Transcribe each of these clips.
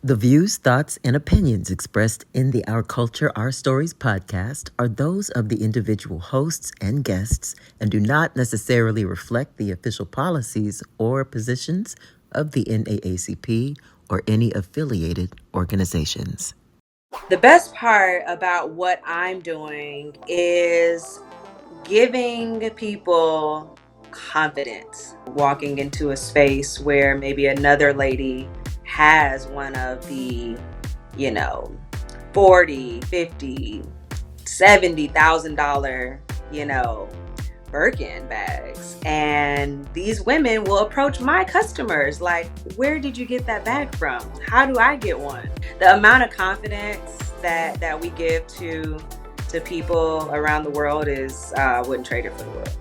The views, thoughts, and opinions expressed in the Our Culture, Our Stories podcast are those of the individual hosts and guests and do not necessarily reflect the official policies or positions of the NAACP or any affiliated organizations. The best part about what I'm doing is giving people confidence, walking into a space where maybe another lady has one of the, you know, 40, 50, $70,000, Birkin bags. And these women will approach my customers like, where did you get that bag from? How do I get one? The amount of confidence that we give to people around the world is I wouldn't trade it for the world.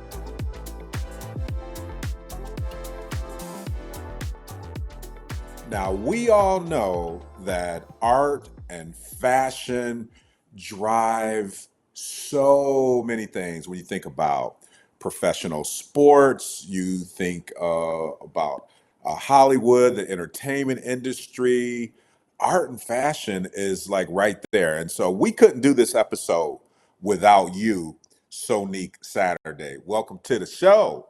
Now, we all know that art and fashion drive so many things. When you think about professional sports, you think about Hollywood, the entertainment industry. Art and fashion is like right there. And so we couldn't do this episode without you, Sonique Saturday. Welcome to the show.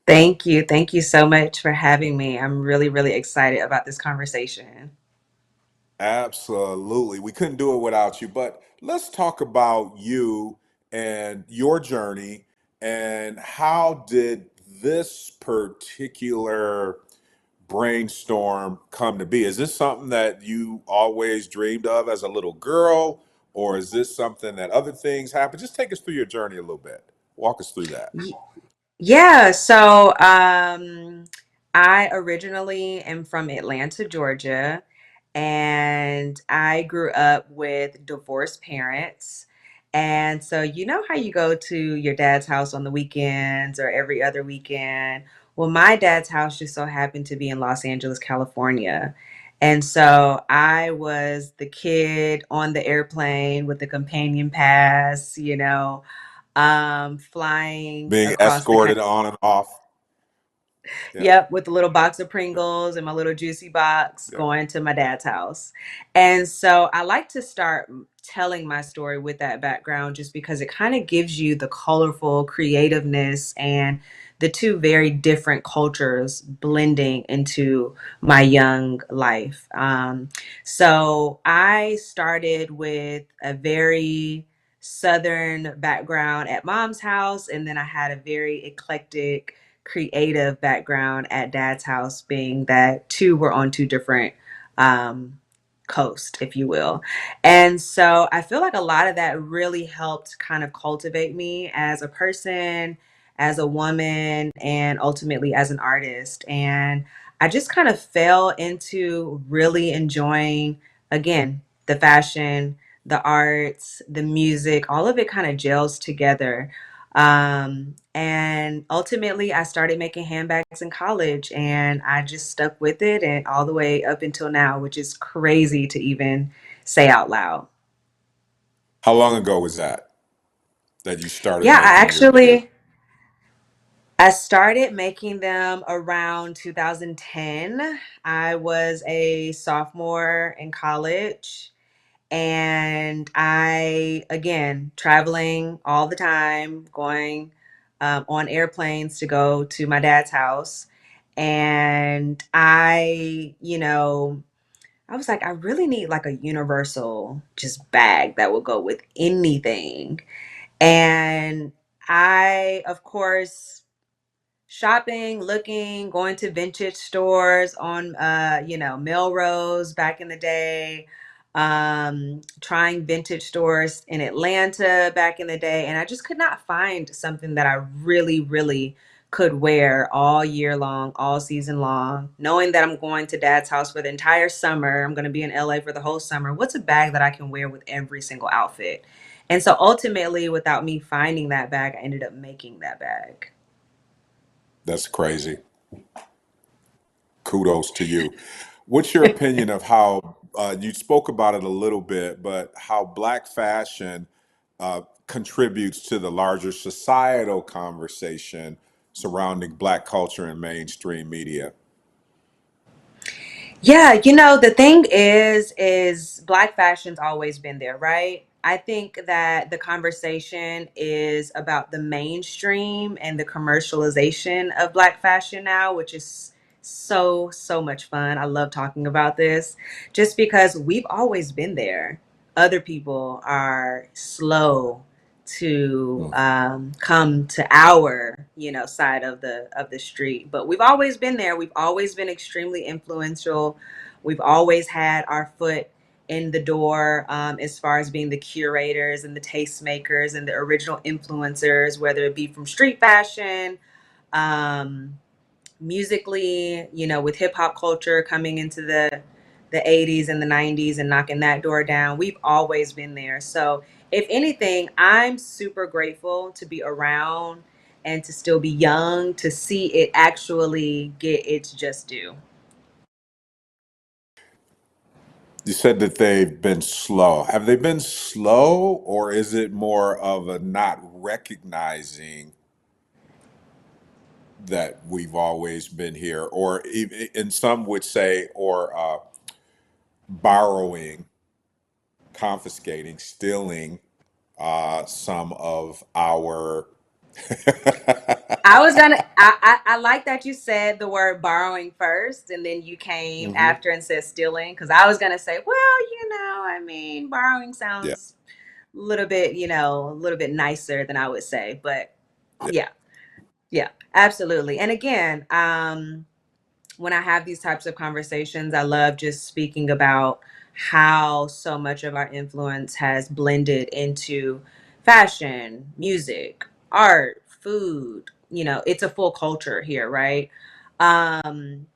Thank you. Thank you so much for having me. I'm really, really excited about this conversation. Absolutely. We couldn't do it without you. But let's talk about you and your journey and how did this particular brainstorm come to be? Is this something that you always dreamed of as a little girl, or is this something that other things happen? Just take us through your journey a little bit. Walk us through that. Yeah, so I originally am from Atlanta, Georgia, and I grew up with divorced parents. And so, you know how you go to your dad's house on the weekends or every other weekend? Well, my dad's house just so happened to be in Los Angeles, California. And so I was the kid on the airplane with the companion pass, flying Being across the escorted country. on and off. Yeah. Yep, with a little box of Pringles and my little juicy box Yeah. going to my dad's house. And so I like to start telling my story with that background just because it kind of gives you the colorful creativeness and the two very different cultures blending into my young life. So I started with a very Southern background at mom's house, and then I had a very eclectic creative background at dad's house, being that two were on two different um, coast, if you will. And so I feel like a lot of that really helped kind of cultivate me as a person, as a woman, and ultimately as an artist. And I just kind of fell into really enjoying, again, the fashion, the arts, the music, all of it kind of gels together. And ultimately, I started making handbags in college and I just stuck with it and all the way up until now, which is crazy to even say out loud. How long ago was that you started Yeah, making your I started making them around 2010. I was a sophomore in college. And I, again, traveling all the time, going on airplanes to go to my dad's house. And I was like, I really need like a universal just bag that will go with anything. And I, of course, shopping, looking, going to vintage stores on Melrose back in the day, trying vintage stores in Atlanta back in the day, and I just could not find something that I really, really could wear all year long, all season long, knowing that I'm going to dad's house for the entire summer. I'm going to be in LA for the whole summer. What's a bag that I can wear with every single outfit? And so ultimately, without me finding that bag, I ended up making that bag. That's crazy. Kudos to you. What's your opinion of how you spoke about it a little bit, but how Black fashion contributes to the larger societal conversation surrounding Black culture and mainstream media? Yeah, the thing is Black fashion's always been there, right? I think that the conversation is about the mainstream and the commercialization of Black fashion now, which is so much fun. I love talking about this just because we've always been there. Other people are slow to Mm. come to our side of the street, but we've always been there. We've always been extremely influential. We've always had our foot in the door, as far as being the curators and the tastemakers and the original influencers, whether it be from street fashion, um, musically, with hip hop culture coming into the 80s and the 90s and knocking that door down. We've always been there. So, if anything, I'm super grateful to be around and to still be young to see it actually get its just due. You said that they've been slow. Have they been slow, or is it more of a not recognizing that we've always been here, or and some would say, or borrowing, confiscating, stealing some of our. I was gonna. I like that you said the word borrowing first, and then you came Hmm. after and said stealing. Because I was gonna say, well, I mean, borrowing Yeah, sounds a little bit nicer than I would say. But yeah. yeah, yeah, absolutely. And again, when I have these types of conversations, I love just speaking about how so much of our influence has blended into fashion, music, art, food. It's a full culture here, right? Um,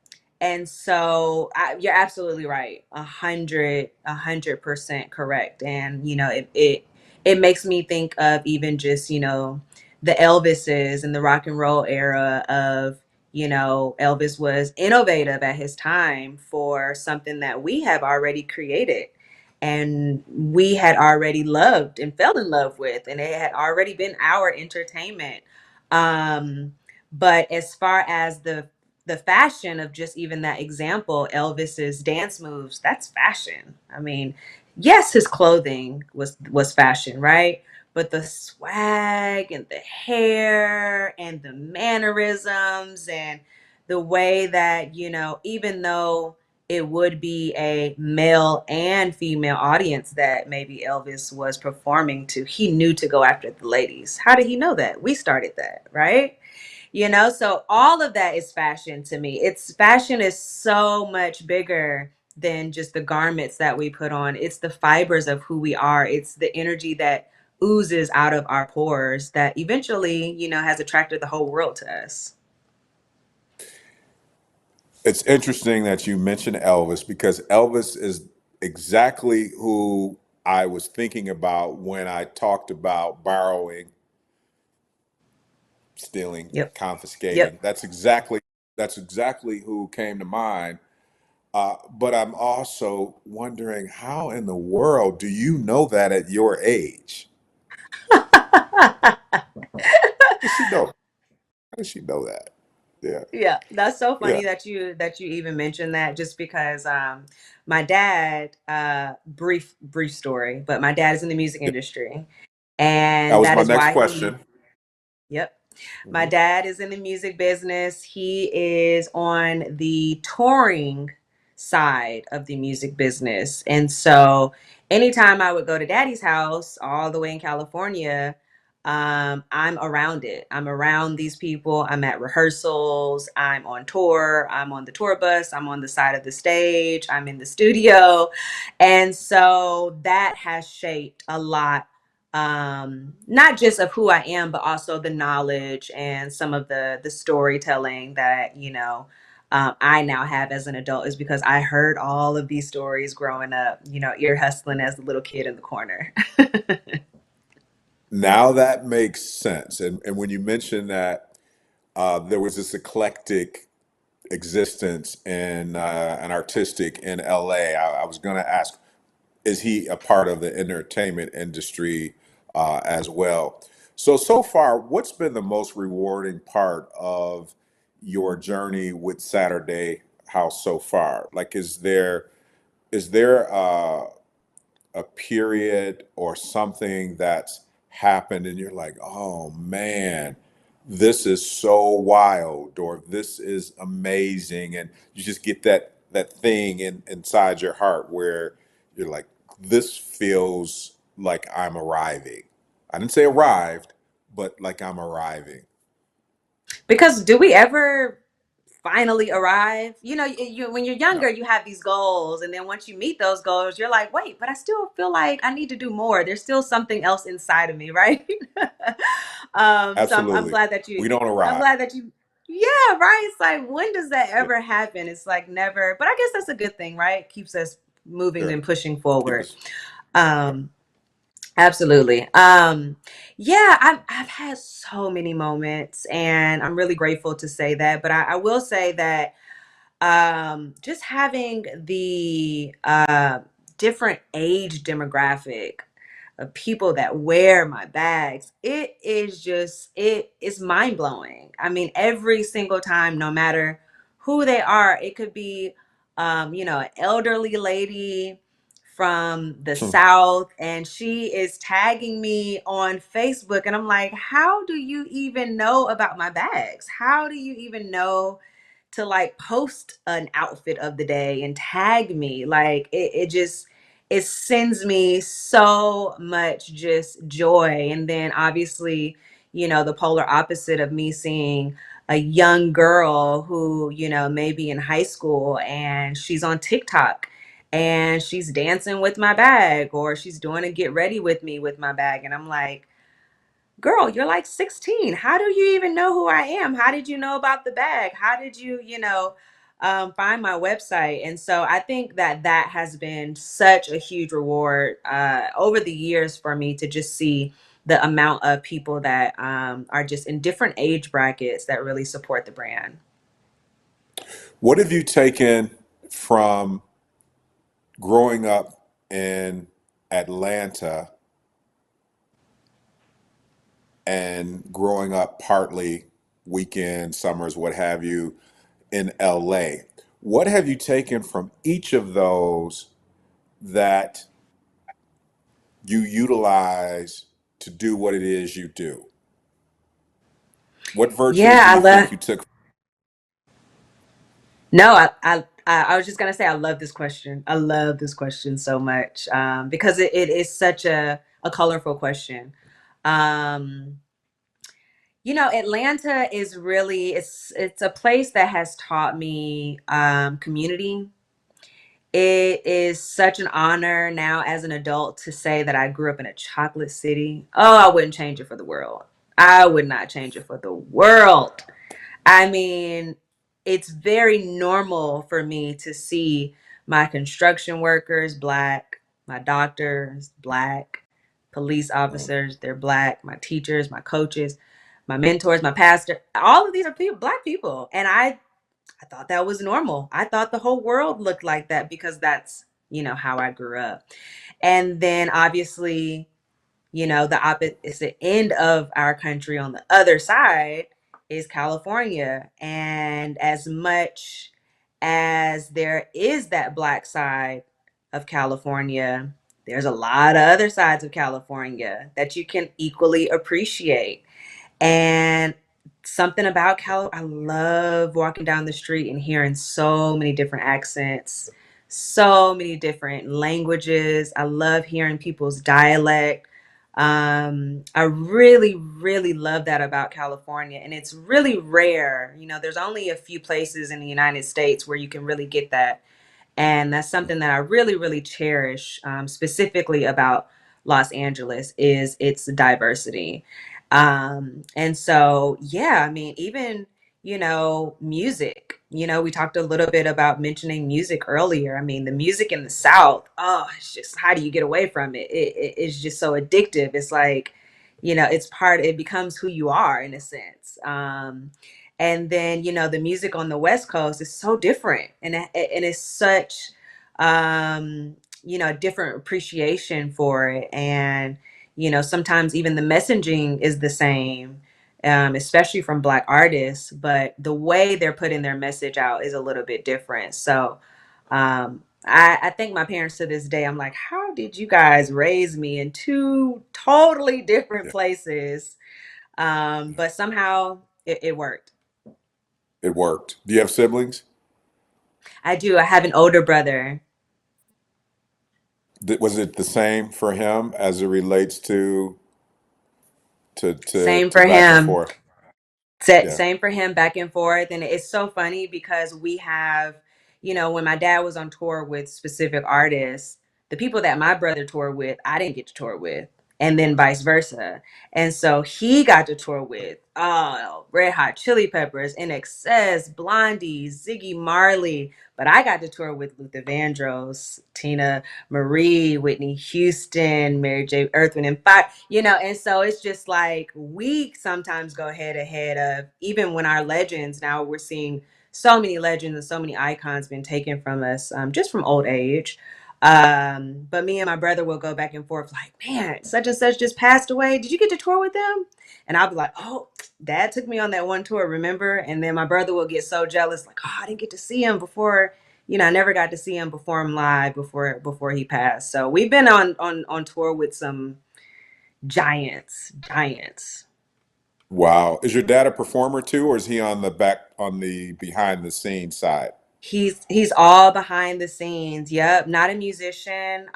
and so you're absolutely right. 100% correct. And, it makes me think of even just, the Elvises and the rock and roll era of, Elvis was innovative at his time for something that we have already created and we had already loved and fell in love with, and it had already been our entertainment. Um, but as far as the fashion of just even that example, Elvis's dance moves, that's fashion. I mean, yes, his clothing was fashion, right? But the swag and the hair and the mannerisms and the way that, even though it would be a male and female audience that maybe Elvis was performing to, he knew to go after the ladies. How did he know that? We started that, right? So all of that is fashion to me. It's fashion is so much bigger than just the garments that we put on. It's the fibers of who we are. It's the energy that oozes out of our pores that eventually, has attracted the whole world to us. It's interesting that you mentioned Elvis, because Elvis is exactly who I was thinking about when I talked about borrowing, stealing, Yep. confiscating. Yep. That's exactly who came to mind. But I'm also wondering, how in the world do you know that at your age? How does she know? How does she know that? Yeah, Yeah, that's so yeah. funny that you even mentioned that, just because my dad, brief story, but my dad is in the music Yeah. industry, That and was that my is next why he. question. Yep. My Hmm. dad is in the music business. He is on the touring side of the music business. And so anytime I would go to daddy's house all the way in California, I'm around it. I'm around these people. I'm at rehearsals. I'm on tour. I'm on the tour bus. I'm on the side of the stage. I'm in the studio. And so that has shaped a lot, not just of who I am, but also the knowledge and some of the storytelling that I now have as an adult, is because I heard all of these stories growing up, ear hustling as the little kid in the corner. Now that makes sense. And when you mentioned that there was this eclectic existence and an artistic in LA, I was going to ask, is he a part of the entertainment industry as well? So far, what's been the most rewarding part of your journey with Saturday house so far? Like, is there a period or something that's happened and you're like, oh man, this is so wild, or this is amazing, and you just get that thing inside your heart where you're like, this feels like I'm arriving. I didn't say arrived, but like I'm arriving. Because do we ever finally arrive? When you're No, younger, you have these goals, and then once you meet those goals, you're like, wait, but I still feel like I need to do more. There's still something else inside of me, right? So I'm absolutely. glad that We you. don't I'm arrive. glad that you. Yeah, right. It's like, when does that Yeah, ever happen? It's like never. But I guess that's a good thing, right? Keeps us moving sure. and pushing Keep forward. us. Um, Absolutely. Yeah, I've had so many moments, and I'm really grateful to say that. But I will say that just having the different age demographic of people that wear my bags, it is mind blowing. I mean, every single time, no matter who they are, it could be an elderly lady from the South, and she is tagging me on Facebook, and I'm like, how do you even know about my bags? How do you even know to like post an outfit of the day and tag me? Like, it just, it sends me so much just joy. And then obviously, the polar opposite of me seeing a young girl who, may be in high school and she's on TikTok and she's dancing with my bag, or she's doing a get ready with me with my bag, and I'm like, girl, you're like 16. How do you even know who I am? How did you know about the bag? How did you, find my website? And so I think that that has been such a huge reward over the years for me, to just see the amount of people that are just in different age brackets that really support the brand. What have you taken from growing up in Atlanta and growing up partly weekends, summers, what have you, in LA? What have you taken from each of those that you utilize to do what it is you do? What virtues Yeah, do I you love. think you took? No, I was just gonna say I love this question. I love this question so much, because it is such a colorful question. Um, Atlanta is really, it's a place that has taught me community. It is such an honor now as an adult to say that I grew up in a chocolate city. Oh, I wouldn't change it for the world. I would not change it for the world. I mean, it's very normal for me to see my construction workers Black, my doctors Black, police Oh, officers, they're Black, my teachers, my coaches, my mentors, my pastor. All of these are people, Black people. And I thought that was normal. I thought the whole world looked like that because that's, how I grew up. And then obviously, the opposite end of our country on the other side is California. And as much as there is that Black side of California, there's a lot of other sides of California that you can equally appreciate. And something about I love walking down the street and hearing so many different accents, so many different languages. I love hearing people's dialect. I really, really love that about California. And it's really rare. There's only a few places in the United States where you can really get that, and that's something that I really, really cherish, specifically about Los Angeles, is its diversity. And so, yeah, I mean, even, music, we talked a little bit about mentioning music earlier. I mean, the music in the South, oh, it's just, how do you get away from it? It's just so addictive. It's like, it becomes who you are in a sense. And then, the music on the West Coast is so different, and it's such a different appreciation for it. And sometimes even the messaging is the same. especially from Black artists, but the way they're putting their message out is a little bit different. So I think my parents to this day, I'm like, how did you guys raise me in two totally different Yeah. places? Yeah. But somehow it worked. It worked. Do you have siblings? I do. I have an older brother. Was it the same for him as it relates Same to for back and him. forth? Yeah. Same for him, back and forth. And it's so funny because we have, when my dad was on tour with specific artists, the people that my brother toured with, I didn't get to tour with, and then vice versa. And so he got to tour with Red Hot Chili Peppers, NXS, Blondie, Ziggy Marley. But I got to tour with Luther Vandross, Tina Marie, Whitney Houston, Mary J. Earth, Wind and Fire, and so it's just like we sometimes go ahead of, even when our legends, now we're seeing so many legends and so many icons been taken from us, just from old age. But me and my brother will go back and forth like, man, such and such just passed away. Did you get to tour with them? And I'll be like, oh, dad took me on that one tour, remember? And then my brother will get so jealous, like, oh, I didn't get to see him before. I never got to see him perform live before he passed. So we've been on tour with some giants. Wow. Is your dad a performer too, or is he on the behind the scenes side? He's all behind the scenes. Yep, not a musician.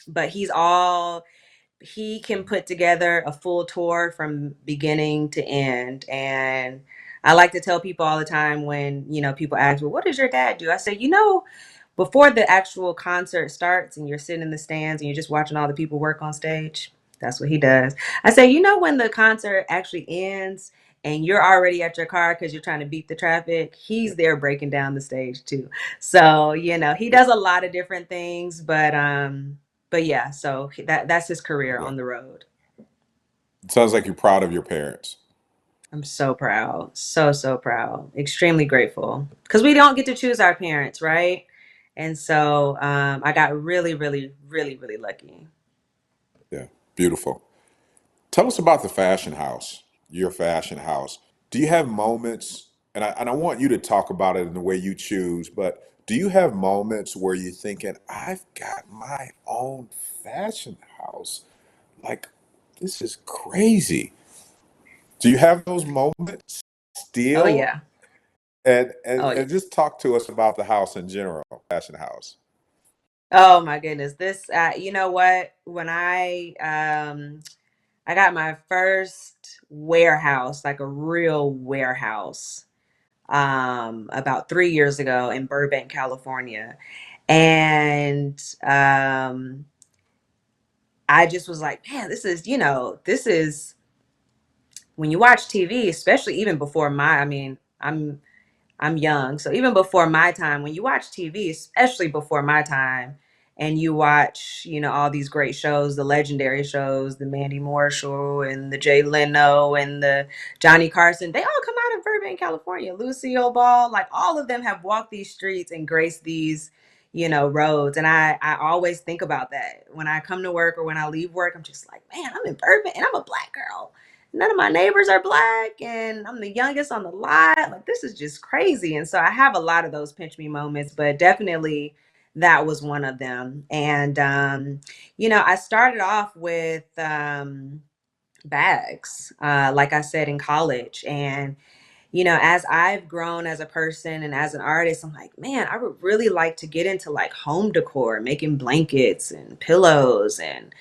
But he can put together a full tour from beginning to end. And I like to tell people all the time when, people ask, well, what does your dad do? I say, before the actual concert starts and you're sitting in the stands and you're just watching all the people work on stage, that's what he does. I say, when the concert actually ends and you're already at your car because you're trying to beat the traffic, he's there breaking down the stage too. So, he does a lot of different things, but yeah, so that's his career Yeah. on the road. It sounds like you're proud of your parents. I'm so proud. So proud. Extremely grateful. Because we don't get to choose our parents, right? And so I got really, really, really, really lucky. Yeah. Beautiful. Tell us about the fashion house, your fashion house. Do you have moments, and I want you to talk about it in the way you choose, but do you have moments where you're thinking, I've got my own fashion house? Like, this is crazy. Do you have those moments Oh, still? yeah. And Oh, yeah. and just talk to us about the house in general, fashion house. Oh, my goodness. This, you know what? When I got my first warehouse, like a real warehouse, about 3 years ago in Burbank, California. And I just was like, man, this is when you watch TV, especially even before I mean, I'm young. So even before my time, when you watch TV, especially before my time, and you watch, all these great shows, the legendary shows, the Mandy Moore show and the Jay Leno and the Johnny Carson, they all come out of Burbank, California. Lucille Ball, like all of them have walked these streets and graced these, roads. And I always think about that when I come to work or when I leave work. I'm just like, man, I'm in Burbank and I'm a Black girl. None of my neighbors are Black and I'm the youngest on the lot. Like, this is just crazy. And so I have a lot of those pinch me moments, but definitely that was one of them. And I started off with bags, like I said, in college. And as I've grown as a person and as an artist, I'm like, man, I would really like to get into like home decor, making blankets and pillows. And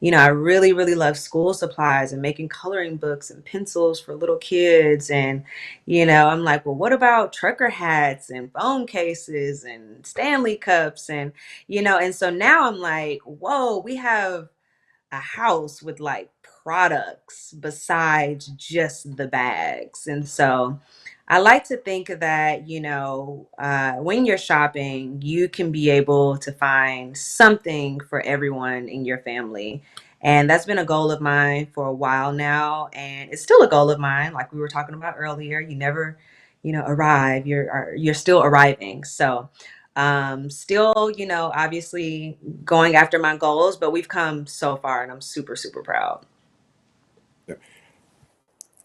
I really, really love school supplies and making coloring books and pencils for little kids. And, I'm like, well, what about trucker hats and phone cases and Stanley cups? And so now I'm like, whoa, we have a house with like products besides just the bags. And so I like to think that, when you're shopping, you can be able to find something for everyone in your family. And that's been a goal of mine for a while now. And it's still a goal of mine. Like we were talking about earlier, you never, arrive, you're still arriving. So, still, obviously going after my goals, but we've come so far and I'm super, super proud. Yeah.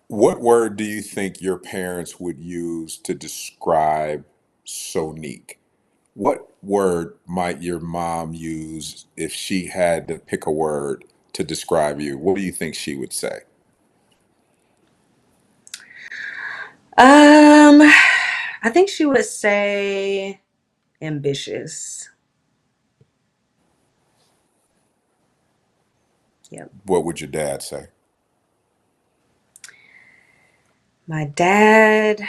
What word do you think your parents would use to describe Sonique? What word might your mom use if she had to pick a word to describe you? What do you think she would say? Um, I think she would say ambitious. Yep. What would your dad say? My dad,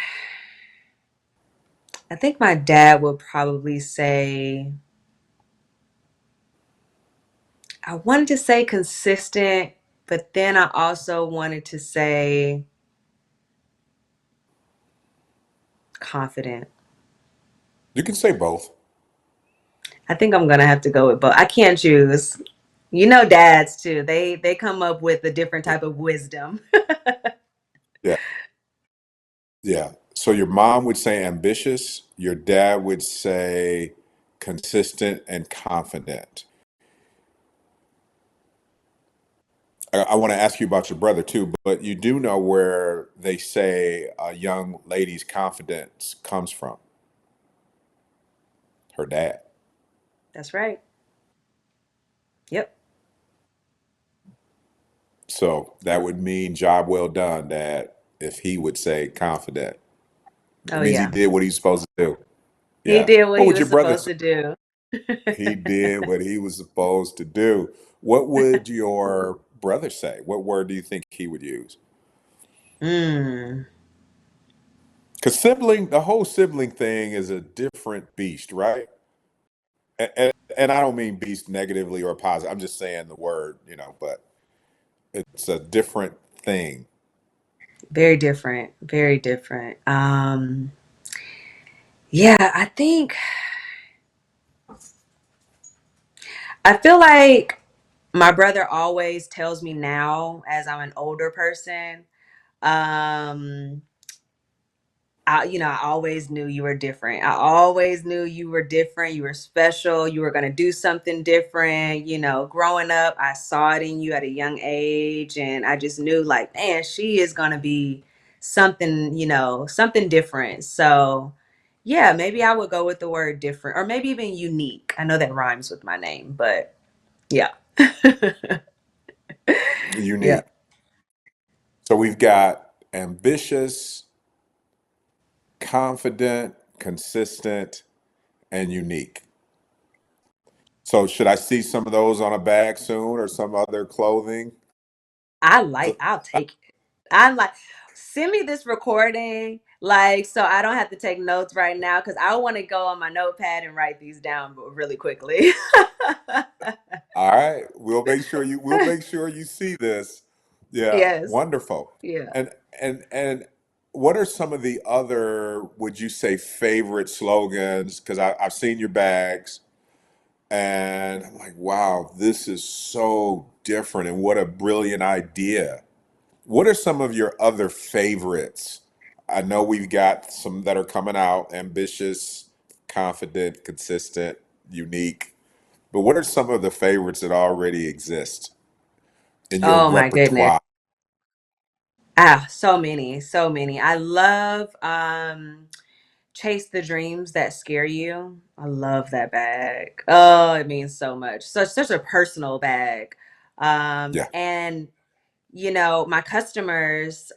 I think my dad would probably say, I wanted to say consistent, but then I also wanted to say confident. You can say both. I think I'm gonna have to go with both. I can't choose. You know, dads too. They come up with a different type of wisdom. Yeah. Yeah. So your mom would say ambitious, your dad would say consistent and confident. I want to ask you about your brother too, but you do know where they say a young lady's confidence comes from. Her dad. That's right. Yep. So that would mean job well done, Dad, if he would say confident. That Oh means he yeah. did what he's supposed to do. He Yeah. did what What he would your was brother supposed say? to do. He did what he was supposed to do. What would your brother say? What word do you think he would use? Mm, Because the whole sibling thing is a different beast, right? And I don't mean beast negatively or positive. I'm just saying the word, but it's a different thing. very different. Very different. Yeah, I feel like my brother always tells me now, as I'm an older person, um, I always knew you were different. I always knew you were different. You were special. You were going to do something different. Growing up, I saw it in you at a young age. And I just knew, like, man, she is going to be something, something different. So, yeah, maybe I would go with the word different or maybe even unique. I know that rhymes with my name, but yeah. Yeah. Unique. So we've got ambitious, confident, consistent, and unique. So should I see some of those on a bag soon or some other clothing? I'll take it. I'm like, send me this recording, like, so I don't have to take notes right now because I want to go on my notepad and write these down really quickly. All right, we'll make sure you see this. Yeah, Yes. wonderful. Yeah. And what are some of the other, would you say, favorite slogans? Because I've seen your bags, and I'm like, wow, this is so different, and what a brilliant idea. What are some of your other favorites? I know we've got some that are coming out, ambitious, confident, consistent, unique. But what are some of the favorites that already exist in your Oh my goodness. repertoire? So many, so many. I love Chase the Dreams That Scare You. I love that bag. Oh, it means so much. Such a personal bag. Yeah. And my customers,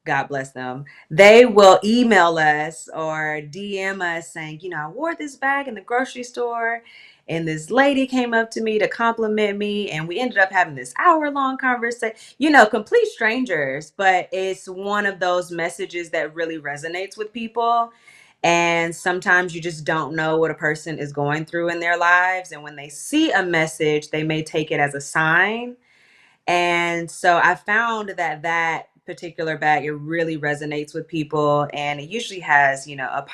God bless them, they will email us or DM us saying, I wore this bag in the grocery store and this lady came up to me to compliment me and we ended up having this hour-long conversation, complete strangers, but it's one of those messages that really resonates with people. And sometimes you just don't know what a person is going through in their lives. And when they see a message, they may take it as a sign, and so I found that particular bag, it really resonates with people and it usually has, a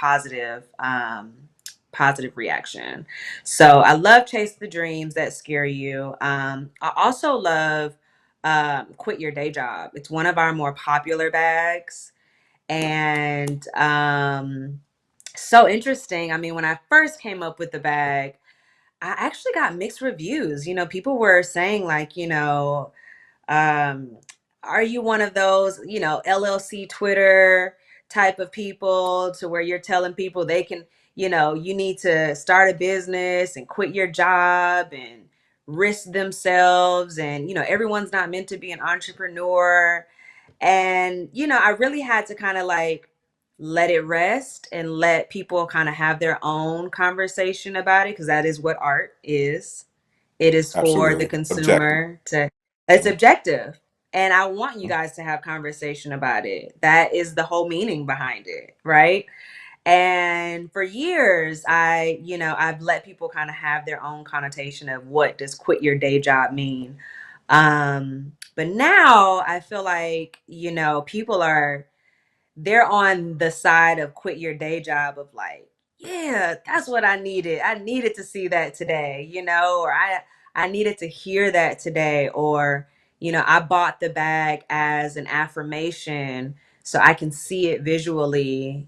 positive reaction. So I love Chase the Dreams That Scare You. I also love Quit Your Day Job. It's one of our more popular bags. And so interesting. I mean, when I first came up with the bag, I actually got mixed reviews. People were saying like, um, are you one of those, LLC Twitter type of people to where you're telling people they can, you need to start a business and quit your job and risk themselves, and everyone's not meant to be an entrepreneur. And I really had to kind of like let it rest and let people kind of have their own conversation about it, because that is what art is. It is for the Absolutely. Objective. consumer to, it's Mhm. objective. And I want you guys to have conversation about it. That is the whole meaning behind it, right? And for years, I've let people kind of have their own connotation of what does quit your day job mean. But now I feel like, people are, they're on the side of quit your day job of like, yeah, that's what I needed. I needed to see that today, or I needed to hear that today, or I bought the bag as an affirmation so I can see it visually,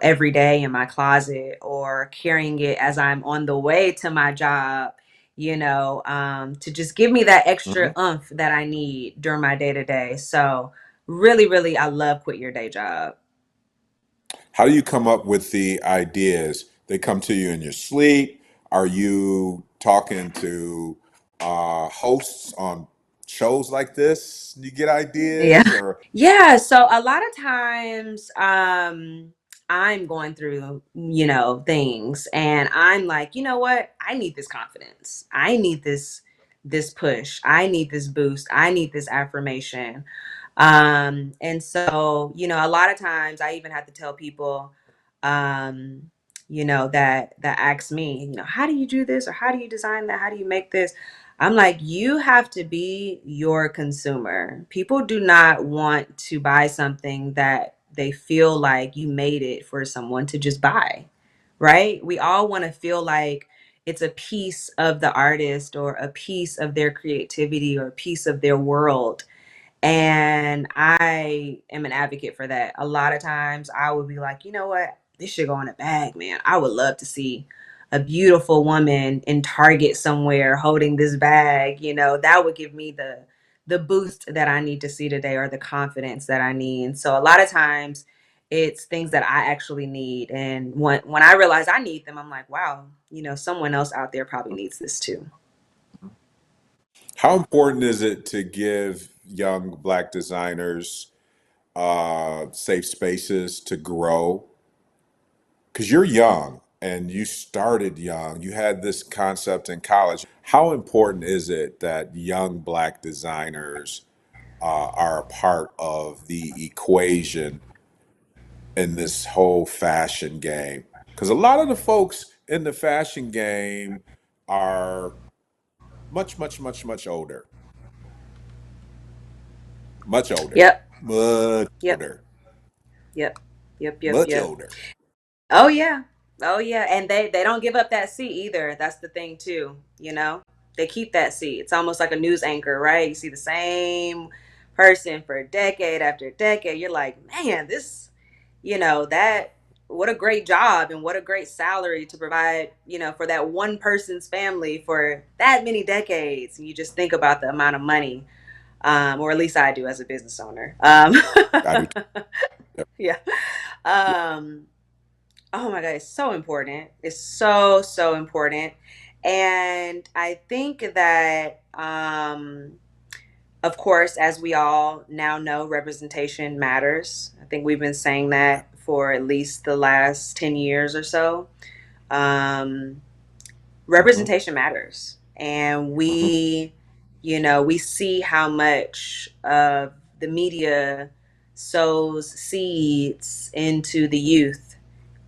every day in my closet, or carrying it as I'm on the way to my job, to just give me that extra Mhm. oomph that I need during my day to day. So really, really, I love quit your day job. How do you come up with the ideas? They come to you in your sleep? Are you talking to hosts on shows like this? You get Yeah. ideas, or Yeah. So a lot of times, I'm going through, things, and I'm like, you know what? I need this confidence. I need this push. I need this boost. I need this affirmation. And so, a lot of times I even have to tell people, um, that ask me, how do you do this, or how do you design that? How do you make this? I'm like, you have to be your consumer. People do not want to buy something that they feel like you made it for someone to just buy, right? We all want to feel like it's a piece of the artist, or a piece of their creativity, or a piece of their world. And I am an advocate for that. A lot of times I would be like, you know what? This should go in a bag, man. I would love to see a beautiful woman in Target somewhere holding this bag. That would give me the boost that I need to see today, or the confidence that I need. And so a lot of times it's things that I actually need. And when I realize I need them, I'm like, wow, someone else out there probably needs this too. how important is it to give young Black designers safe spaces to grow? Because you're young and you started young. You had this concept in college. How important is it that young Black designers are a part of the equation in this whole fashion game? Because a lot of the folks in the fashion game are much, much, much, much older, much older, Yep. much Yep. older, Yep. Yep. Yep. much Yep. older. Oh yeah. Oh yeah. And they don't give up that seat either. That's the thing too. They keep that seat. It's almost like a news anchor, right? You see the same person for decade after decade. You're like, man, this, that, what a great job and what a great salary to provide, for that one person's family for that many decades. And you just think about the amount of money, or at least I do as a business owner. I do. Yeah. Um, Oh my God, it's so important. It's so, so important. And I think that, of course, as we all now know, representation matters. I think we've been saying that for at least the last 10 years or so. Um, Mhm, Representation matters. And mhm. we see how much of the media sows seeds into the youth,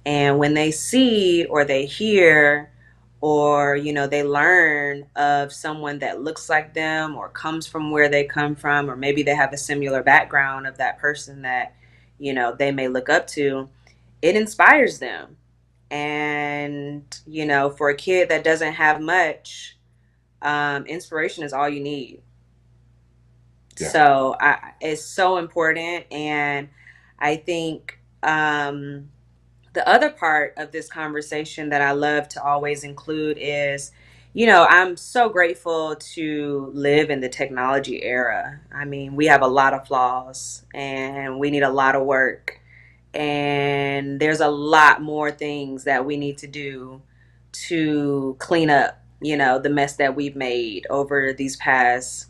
and when they see, or they hear, or they learn of someone that looks like them, or comes from where they come from, or maybe they have a similar background of that person that they may look up to, it inspires them. And for a kid that doesn't have much, inspiration is all you need. Yeah, So it's so important. And I think, the other part of this conversation that I love to always include is, I'm so grateful to live in the technology era. I mean, we have a lot of flaws and we need a lot of work. And there's a lot more things that we need to do to clean up, the mess that we've made over these past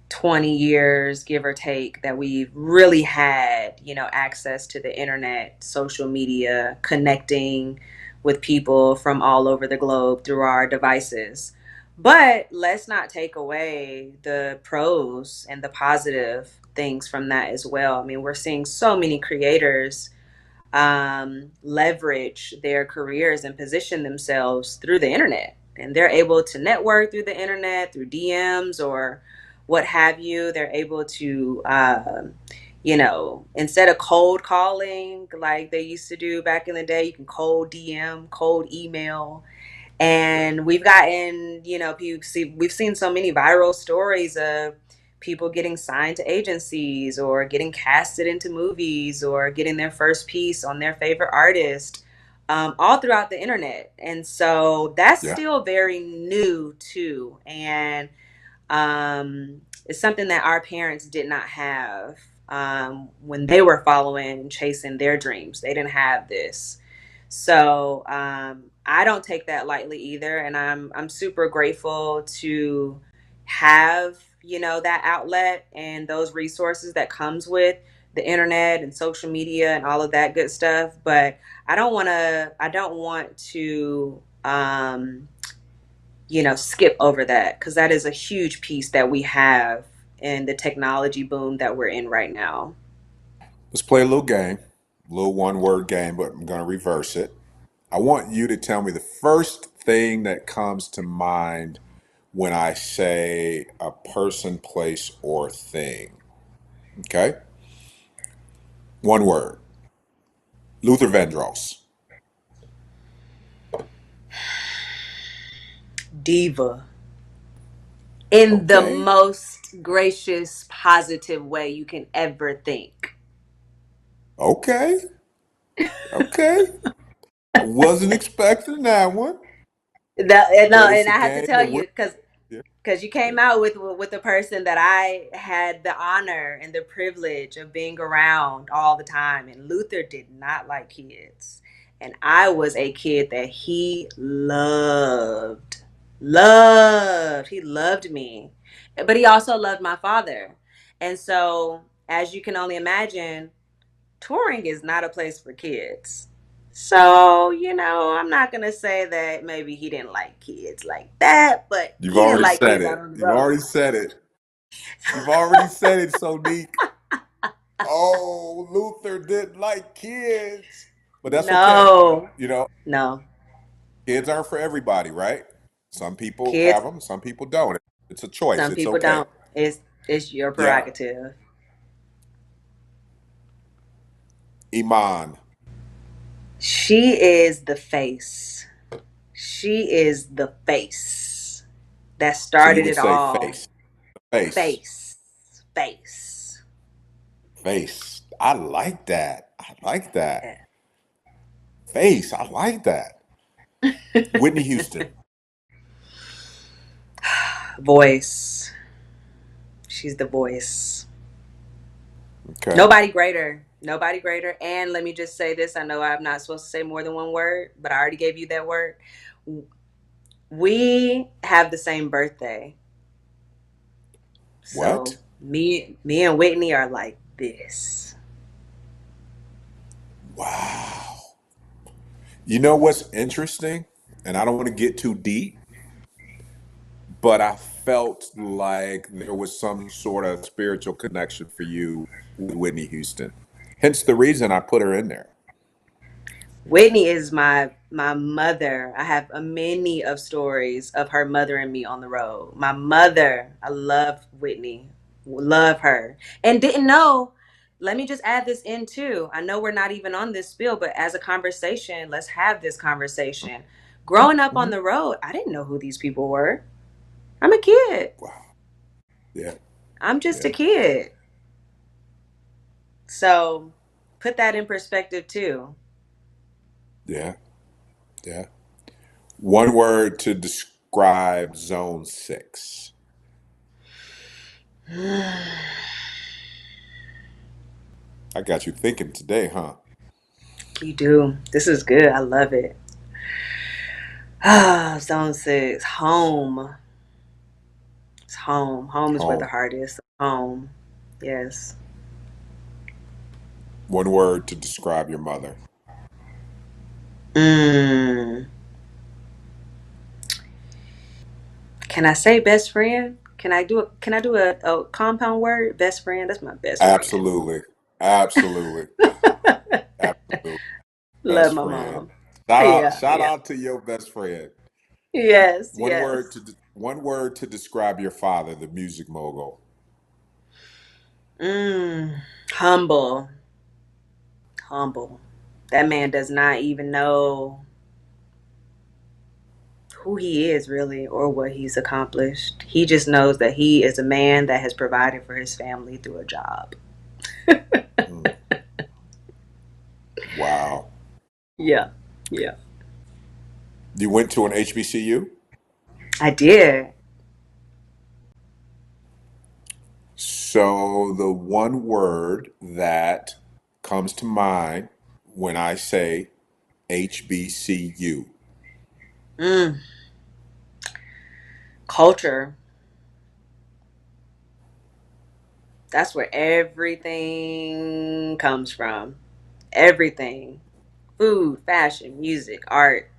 20 years, give or take, that we've really had, access to the internet, social media, connecting with people from all over the globe through our devices. But let's not take away the pros and the positive things from that as well. I mean, we're seeing so many creators leverage their careers and position themselves through the internet. And they're able to network through the internet, through DMs or what have you. They're able to, instead of cold calling like they used to do back in the day, you can cold DM, cold email. And we've gotten, we've seen so many viral stories of people getting signed to agencies or getting casted into movies or getting their first piece on their favorite artist, all throughout the internet. And so that's Yeah. still very new too. And it's something that our parents did not have when they were following and chasing their dreams. They didn't have this. So I don't take that lightly either, and I'm super grateful to have that outlet and those resources that comes with the internet and social media and all of that good stuff. But I don't want to skip over that because that is a huge piece that we have in the technology boom that we're in right now. Let's play a little game, a little one word game, but I'm going to reverse it. I want you to tell me the first thing that comes to mind when I say a person, place, or thing. Okay? One word. Luther Vandross. Diva. In the Okay. most gracious, positive way you can ever think. Okay. Okay. I wasn't expecting that one, No, but it's and a I have to game tell that we're. you because Yeah. because you came out with a person that I had the honor and the privilege of being around all the time, and Luther did not like kids, and I was a kid that he loved. He loved me, but he also loved my father, and so as you can only imagine, touring is not a place for kids. So, I'm not going to say that maybe he didn't like kids like that, but You've he didn't already like said kids out it. on the You've road. already said it. You've already said it, Sonique. Oh, Luther didn't like kids. But that's okay. No, You know, no. kids aren't for everybody, right? Some people Kids, have them, some people don't. It's a choice. some It's people okay. don't. It's your Yeah. prerogative. Iman. She is the face. She is the face that So you started would it say all. face. Face. Face. Face. Face. I like that. I like that. Yeah. Face. I like that. Whitney Houston. Voice. She's the voice. Okay. Nobody greater. Nobody greater. And let me just say this. I know I'm not supposed to say more than one word, but I already gave you that word. We have the same birthday. What? So me and Whitney are like this. Wow. You know what's interesting? And I don't want to get too deep, but I felt like there was some sort of spiritual connection for you with Whitney Houston. Hence the reason I put her in there. Whitney is my mother. I have a many of stories of her mothering me on the road. My mother, I love Whitney, love her, and didn't know. Let me just add this in too. I know we're not even on this spiel, but as a conversation, let's have this conversation. Growing up on Mhm. the road, I didn't know who these people were. I'm a kid. Wow. Yeah. I'm just a Yeah. kid. So put that in perspective too. Yeah. Yeah. One word to describe Zone 6? I got you thinking today, huh? You do. This is good. I love it. Ah, zone six. Home. It's home. Home is where the Home. heart is. Home. Yes. One word to describe your mother. Mm. Can I say best friend? Can I do a compound word? Best friend? That's my best friend. Absolutely. Absolutely. Absolutely. Love Best my friend. mom. Shout out, Yeah, shout yeah. out to your best friend. Yes, yes. One word to describe your father, the music mogul. Mm. Humble. Humble. That man does not even know who he is really or what he's accomplished. He just knows that he is a man that has provided for his family through a job. Mm, wow. Yeah, yeah. You went to an HBCU? I did. So the one word that comes to mind when I say HBCU. Mm. Culture. That's where everything comes from. Everything. Food, fashion, music, art,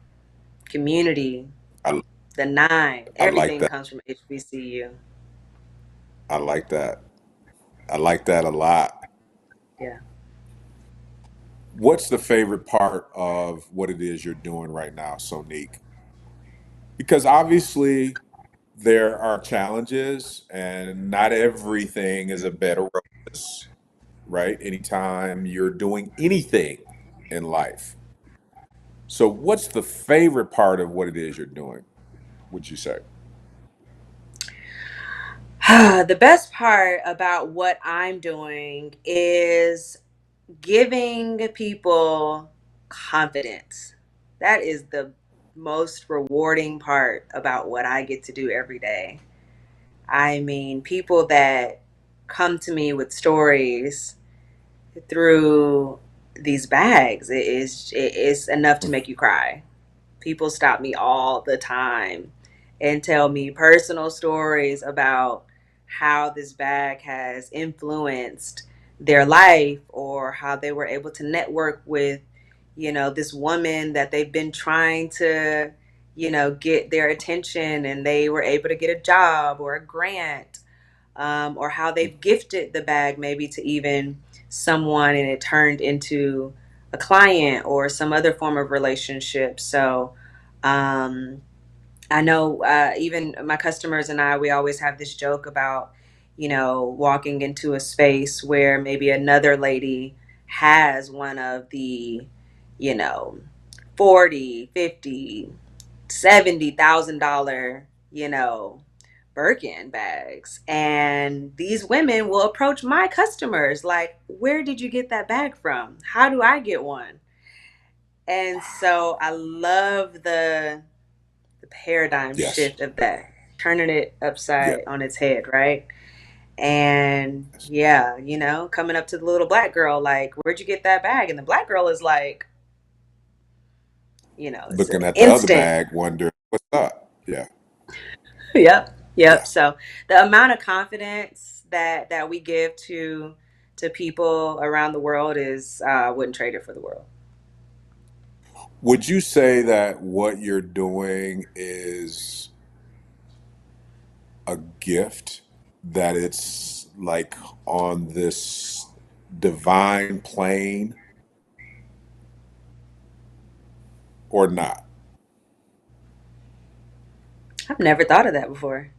community, I, the nine. I like Everything that. comes from HBCU. I like that. I like that a lot. Yeah. What's the favorite part of what it is you're doing right now, Sonique? Because obviously there are challenges and not everything is a bed of roses, right? Anytime you're doing anything in life. So what's the favorite part of what it is you're doing, would you say? The best part about what I'm doing is giving people confidence. That is the most rewarding part about what I get to do every day. I mean, people that come to me with stories through these bags, it is enough to make you cry. People stop me all the time and tell me personal stories about how this bag has influenced their life or how they were able to network with, this woman that they've been trying to, get their attention and they were able to get a job or a grant, or how they've gifted the bag maybe to even someone and it turned into a client or some other form of relationship. So um, I know even my customers and I, we always have this joke about, walking into a space where maybe another lady has one of the, you know, 40, 50, $70,000, Birkin bags. And these women will approach my customers like, where did you get that bag from? How do I get one? And so I love the paradigm Yes. shift of that, turning it Yeah. upside on its head, right? And yeah, coming up to the little black girl, like, where'd you get that bag? And the black girl is like, it's an Looking at the other instant. bag, wondering what's up. Yeah. Yep, yep. Yeah. So the amount of confidence that we give to people around the world is I wouldn't trade it for the world. Would you say that what you're doing is a gift, that it's like on this divine plane or not? I've never thought of that before.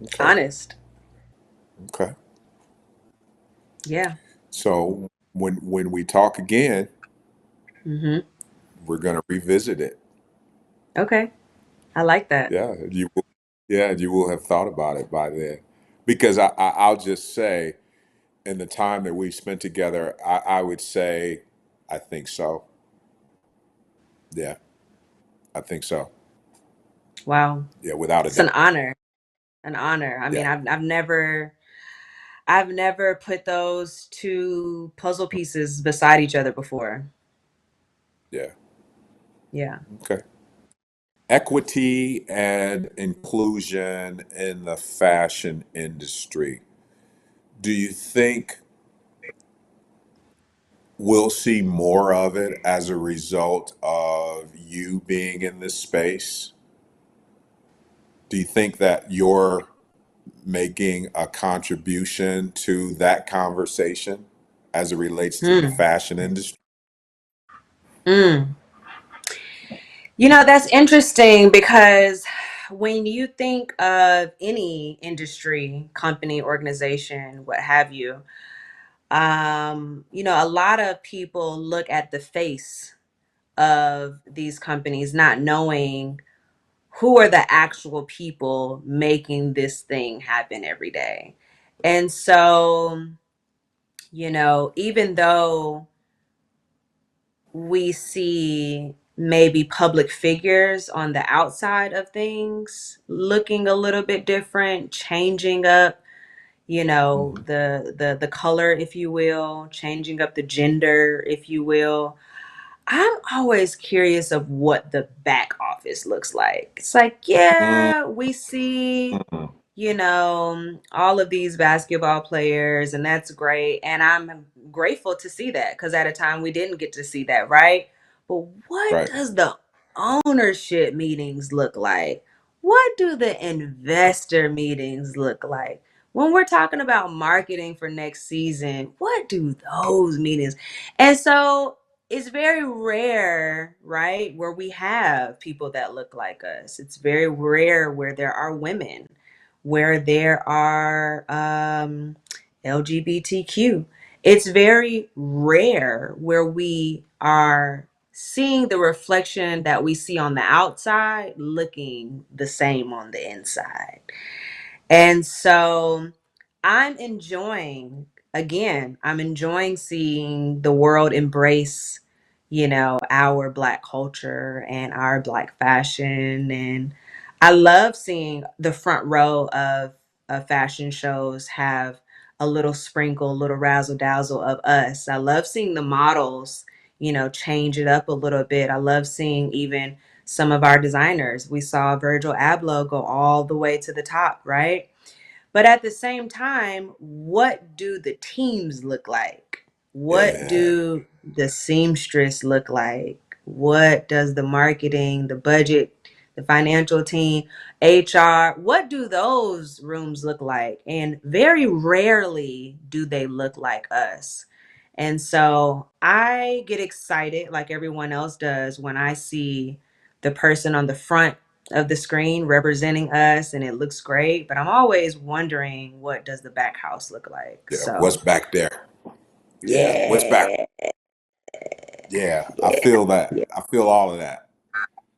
Okay. Honest. Okay. Yeah. So when we talk again, Hmm. we're gonna revisit it. Okay. I like that. Yeah, you will, yeah, you will have thought about it by then. Because I'll just say, in the time that we've spent together, I would say, I think so. Yeah, I think so. Wow. Yeah, without a It's an doubt. honor. An honor. I mean, Yeah, I've never put those two puzzle pieces beside each other before. yeah. Yeah. Okay. Equity and inclusion in the fashion industry. Do you think we'll see more of it as a result of you being in this space? Do you think that you're making a contribution to that conversation as it relates to the Hmm. fashion industry? Mm. That's interesting because when you think of any industry, company, organization, what have you, a lot of people look at the face of these companies, not knowing who are the actual people making this thing happen every day. And so, even though we see maybe public figures on the outside of things looking a little bit different, changing up, Mhm. the color, if you will, changing up the gender, if you will. I'm always curious of what the back office looks like. It's like, yeah, we see, Mhm. all of these basketball players, and that's great. And I'm grateful to see that because at a time we didn't get to see that, right? But what Right. does the ownership meetings look like? What do the investor meetings look like? When we're talking about marketing for next season, what do those meetings? And so it's very rare, right, where we have people that look like us. It's very rare where there are women, where there are LGBTQ. It's very rare where we are seeing the reflection that we see on the outside looking the same on the inside. And so I'm enjoying seeing the world embrace, our Black culture and our Black fashion. And I love seeing the front row of fashion shows have a little sprinkle, a little razzle dazzle of us. I love seeing the models, change it up a little bit. I love seeing even some of our designers. We saw Virgil Abloh go all the way to the top, right? But at the same time, what do the teams look like? What Yeah. do the seamstress look like? What does the marketing, the budget, the financial team, HR, what do those rooms look like? And very rarely do they look like us. And so I get excited like everyone else does when I see the person on the front of the screen representing us and it looks great, but I'm always wondering what does the back house look like. Yeah. What's So back there? Yeah. What's back? yeah, Yeah. I yeah, feel that. yeah. I feel all of that.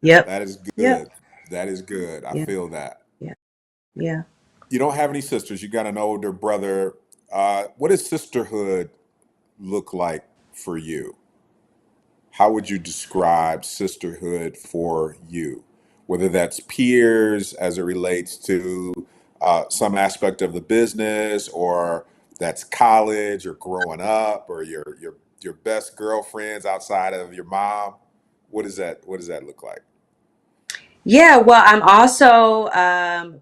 Yep. That is Yep. good. That is good. I Yeah. feel that. Yeah. Yeah. You don't have any sisters. You got an older brother. What does sisterhood look like for you? How would you describe sisterhood for you? Whether that's peers as it relates to some aspect of the business, or that's college, or growing up, or your best girlfriends outside of your mom. What does that look like? Yeah, well, I'm also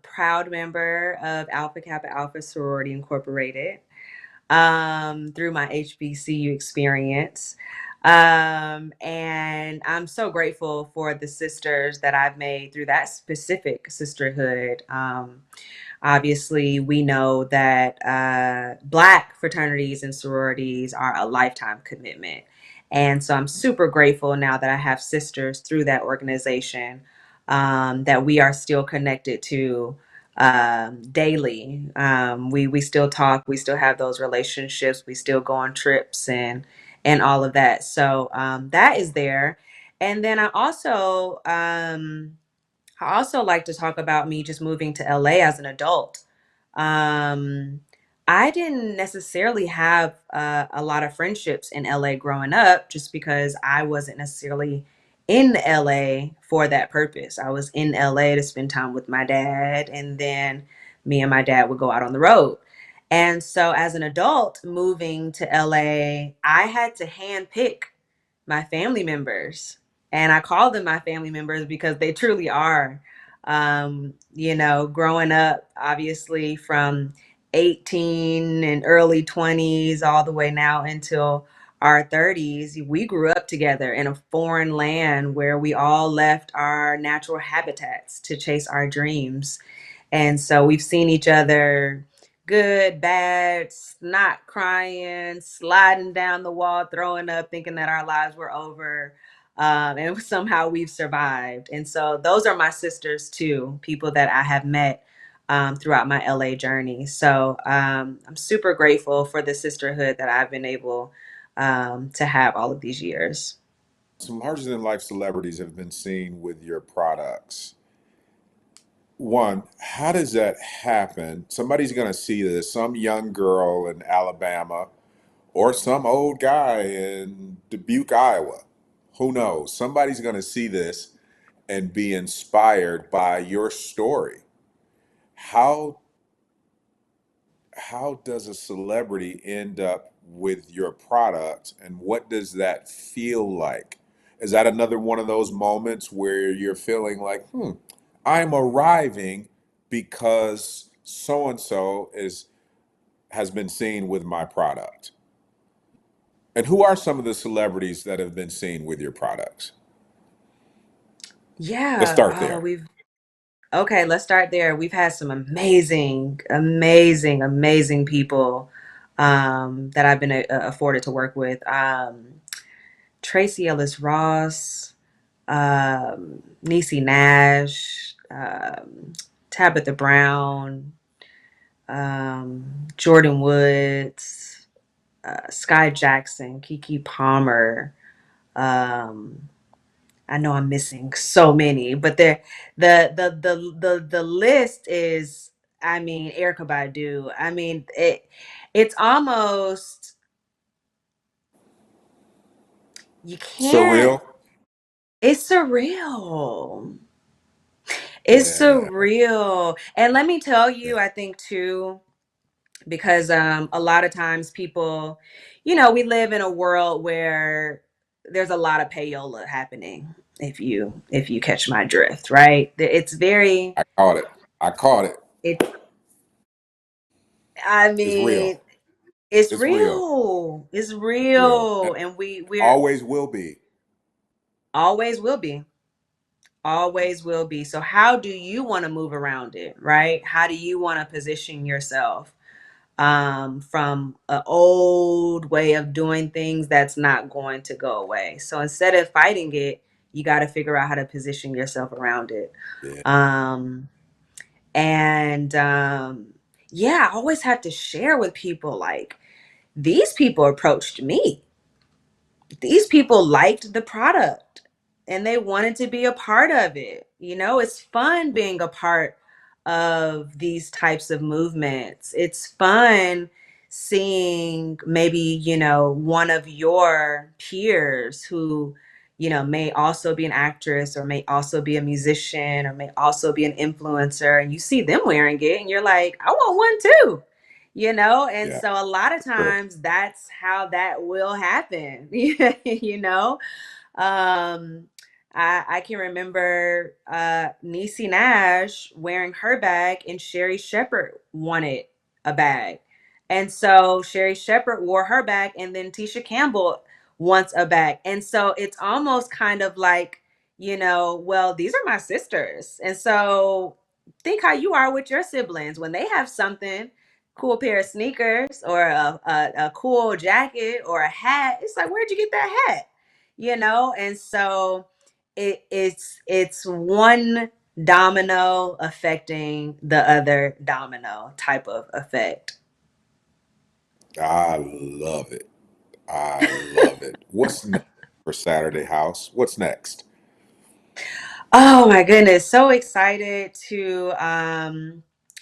proud member of Alpha Kappa Alpha Sorority Incorporated. Through my HBCU experience. And I'm so grateful for the sisters that I've made through that specific sisterhood. Obviously, we know that Black fraternities and sororities are a lifetime commitment. And so I'm super grateful now that I have sisters through that organization, that we are still connected to daily. We still talk, we still have those relationships, we still go on trips and all of that. So that is there. And then I also like to talk about me just moving to LA as an adult. Um, I didn't necessarily have a lot of friendships in LA growing up just because I wasn't necessarily in LA for that purpose. I was in LA to spend time with my dad, and then me and my dad would go out on the road. And so as an adult moving to LA, I had to handpick my family members. And I call them my family members because they truly are. Growing up, obviously from 18 and early 20s all the way now until our 30s, we grew up together in a foreign land where we all left our natural habitats to chase our dreams. And so we've seen each other good, bad, not crying, sliding down the wall, throwing up, thinking that our lives were over. And somehow we've survived. And so those are my sisters too, people that I have met throughout my LA journey. So I'm super grateful for the sisterhood that I've been able to have all of these years. Some larger than life celebrities have been seen with your products. One, how does that happen? Somebody's going to see this, some young girl in Alabama or some old guy in Dubuque, Iowa. Who knows? Somebody's going to see this and be inspired by your story. How how does a celebrity end up with your product, and what does that feel like? Is that another one of those moments where you're feeling like, I'm arriving because so and so is has been seen with my product? And who are some of the celebrities that have been seen with your products? Let's Yeah, start there. we've Okay, let's start there. We've had some amazing, amazing, amazing people that I've been afforded to work with. Tracy Ellis Ross, Niecy Nash, Tabitha Brown, Jordan Woods, Sky Jackson, Kiki Palmer. Um, I know I'm missing so many, but the list is, I mean, Erica Badu. I mean, it's almost, you can't, Surreal? it's surreal. It's Yeah. surreal. And let me tell you, I think too, because a lot of times people, we live in a world where there's a lot of payola happening, if you catch my drift, right? It's very, I caught it. I caught it. it's I It's real. mean, it's It's real. real. It's It's real. real. And And we're always will be. always will be. Always will be. So how do you want to move around it, right? How do you want to position yourself from an old way of doing things that's not going to go away? So instead of fighting it, you got to figure out how to position yourself around it. Yeah. Um, and yeah, I always have to share with people like, these people approached me. These people liked the product and they wanted to be a part of it. It's fun being a part of these types of movements. It's fun seeing maybe, one of your peers who, may also be an actress or may also be a musician or may also be an influencer, and you see them wearing it and you're like, I want one too. And Yeah. so a lot of True. times that's how that will happen. you know um I can remember Niecy Nash wearing her bag, and Sherry Shepherd wanted a bag, and so Sherry Shepherd wore her bag, and then Tisha Campbell wants a bag. And so it's almost kind of like, well, these are my sisters, and so think how you are with your siblings when they have something cool, pair of sneakers or a cool jacket or a hat. It's like, where'd you get that hat? And so it's one domino affecting the other domino type of effect. I love it. I love it. What's next for Saturday House? What's next? Oh my goodness, so excited to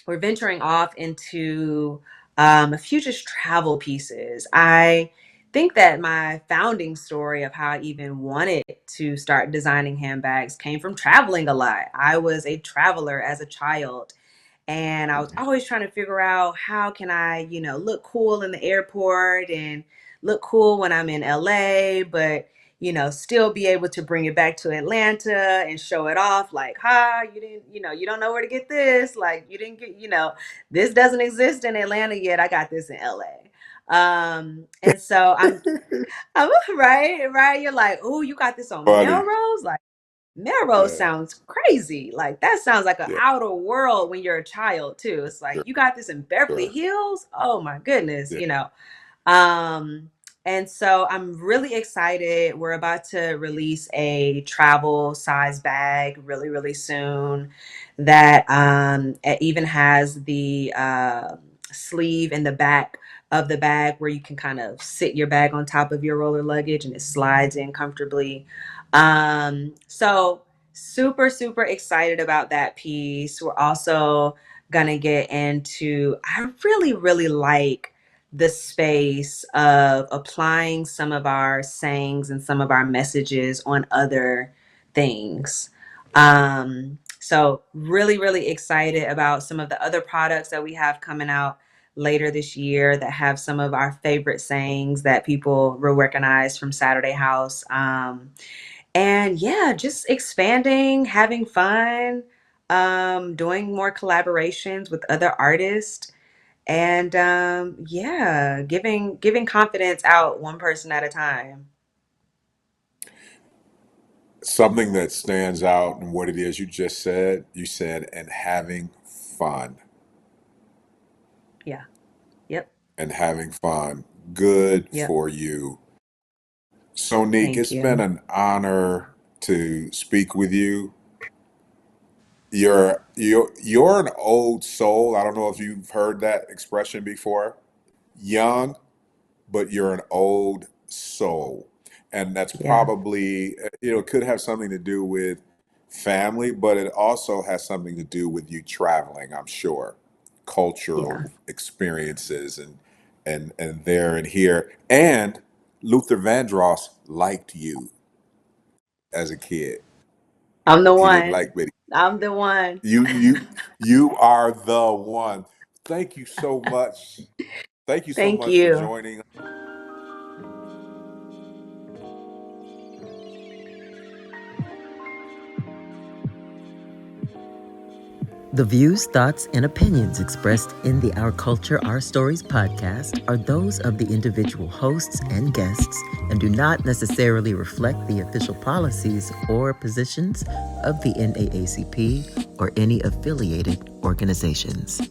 we're venturing off into a few just travel pieces. I think that my founding story of how I even wanted to start designing handbags came from traveling a lot. I was a traveler as a child, and I was Mhm. always trying to figure out how can I, look cool in the airport and look cool when I'm in LA, but still be able to bring it back to Atlanta and show it off like, ha, you didn't, you don't know where to get this. Like you didn't get, this doesn't exist in Atlanta yet. I got this in LA. And so I'm right. You're like, oh, you got this on Funny. Melrose? Like Melrose Yeah. sounds crazy. Like that sounds like an Yeah. outer world when you're a child too. It's like Sure. you got this in Beverly Sure. Hills. Oh my goodness, Yeah. Um, and so I'm really excited. We're about to release a travel size bag really, really soon that it even has the sleeve in the back of the bag where you can kind of sit your bag on top of your roller luggage and it slides in comfortably. So super, super excited about that piece. We're also gonna get into, I really, really like the space of applying some of our sayings and some of our messages on other things. So really, really excited about some of the other products that we have coming out later this year that have some of our favorite sayings that people will recognize from Saturday House. And yeah, just expanding, having fun, doing more collaborations with other artists, and yeah, giving confidence out one person at a time. Something that stands out in what it is you said, and having fun. Yeah. Yep. And having fun. Good Yep. for you. Sonique, Thank it's been you. an honor to speak with you. You're an old soul. I don't know if you've heard that expression before. Young, but you're an old soul. And that's Yeah. probably, it could have something to do with family, but it also has something to do with you traveling, I'm sure. Yeah. Cultural experiences and there and here. And Luther Vandross liked you as a kid. I'm the He didn't one. like me. I'm the one. You are the one. Thank you so much. Thank you so Thank much for you. joining. The views, thoughts, and opinions expressed in the Our Culture, Our Stories podcast are those of the individual hosts and guests and do not necessarily reflect the official policies or positions of the NAACP or any affiliated organizations.